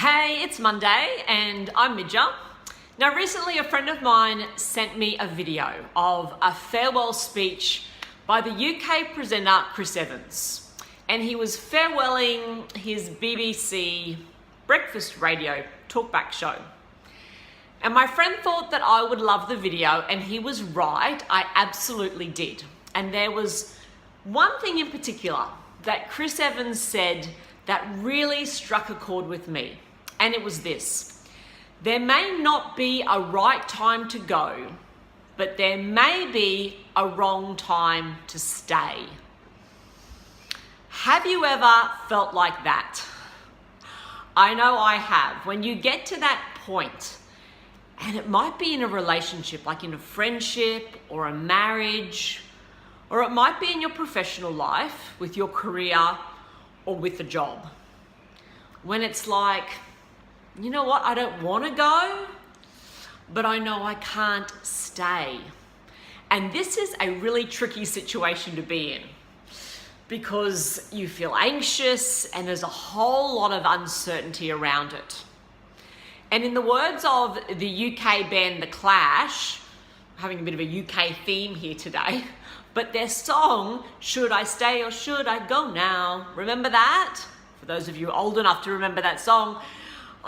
Hey, it's Monday and I'm MIDJA. Now recently a friend of mine sent me a video of a farewell speech by the UK presenter Chris Evans, and he was farewelling his BBC breakfast radio talkback show. And my friend thought that I would love the video, and he was right, I absolutely did. And there was one thing in particular that Chris Evans said that really struck a chord with me. And it was this: there may not be a right time to go, but there may be a wrong time to stay. Have you ever felt like that? I know I have. When you get to that point, and it might be in a relationship, like in a friendship or a marriage, or it might be in your professional life with your career or with a job, when it's like, you know what, I don't want to go, but I know I can't stay. And this is a really tricky situation to be in because you feel anxious and there's a whole lot of uncertainty around it. And in the words of the UK band The Clash, having a bit of a UK theme here today, but their song, Should I Stay or Should I Go Now? Remember that? For those of you old enough to remember that song,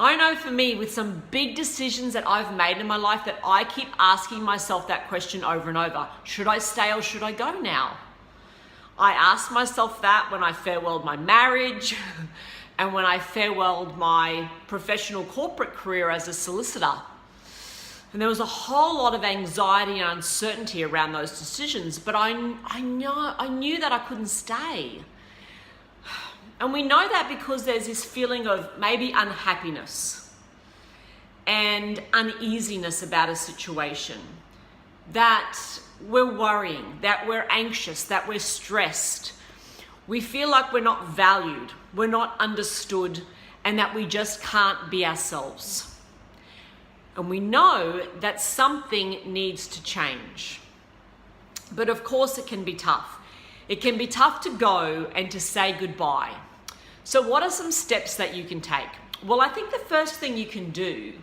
I know for me, with some big decisions that I've made in my life, that I keep asking myself that question over and over. Should I stay or should I go now? I asked myself that when I farewelled my marriage and when I farewelled my professional corporate career as a solicitor. And there was a whole lot of anxiety and uncertainty around those decisions, but I knew that I couldn't stay. And we know that because there's this feeling of maybe unhappiness and uneasiness about a situation, that we're worrying, that we're anxious, that we're stressed. We feel like we're not valued, we're not understood, and that we just can't be ourselves. And we know that something needs to change. But of course it can be tough. It can be tough to go and to say goodbye. So what are some steps that you can take? Well, I think the first thing you can do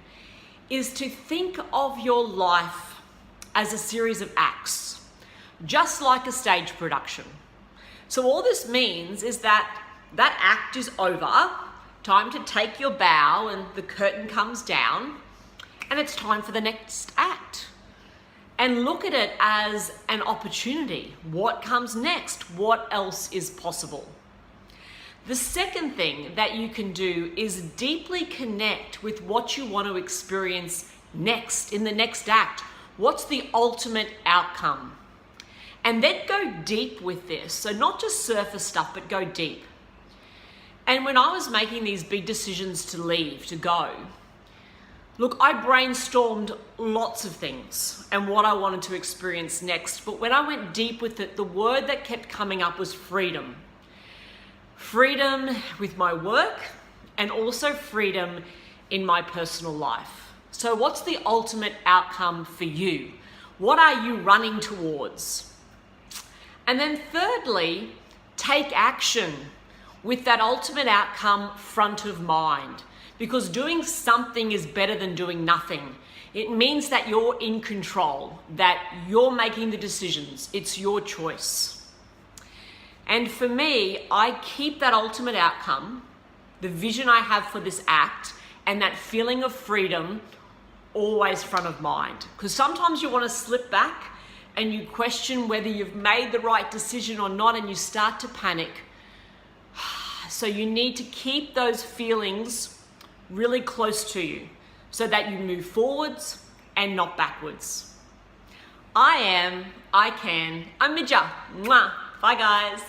is to think of your life as a series of acts, just like a stage production. So all this means is that that act is over, time to take your bow and the curtain comes down, and it's time for the next act. And look at it as an opportunity. What comes next? What else is possible? The second thing that you can do is deeply connect with what you want to experience next, in the next act. What's the ultimate outcome? And then go deep with this. So not just surface stuff, but go deep. And when I was making these big decisions to leave, to go, look, I brainstormed lots of things and what I wanted to experience next. But when I went deep with it, the word that kept coming up was freedom. Freedom with my work and also freedom in my personal life. So what's the ultimate outcome for you? What are you running towards? And then thirdly, take action with that ultimate outcome front of mind, because doing something is better than doing nothing. It means that you're in control, that you're making the decisions. It's your choice. And for me, I keep that ultimate outcome, the vision I have for this act, and that feeling of freedom always front of mind. Because sometimes you want to slip back and you question whether you've made the right decision or not, and you start to panic. So you need to keep those feelings really close to you so that you move forwards and not backwards. I'm MIDJA. Mwah. Bye guys.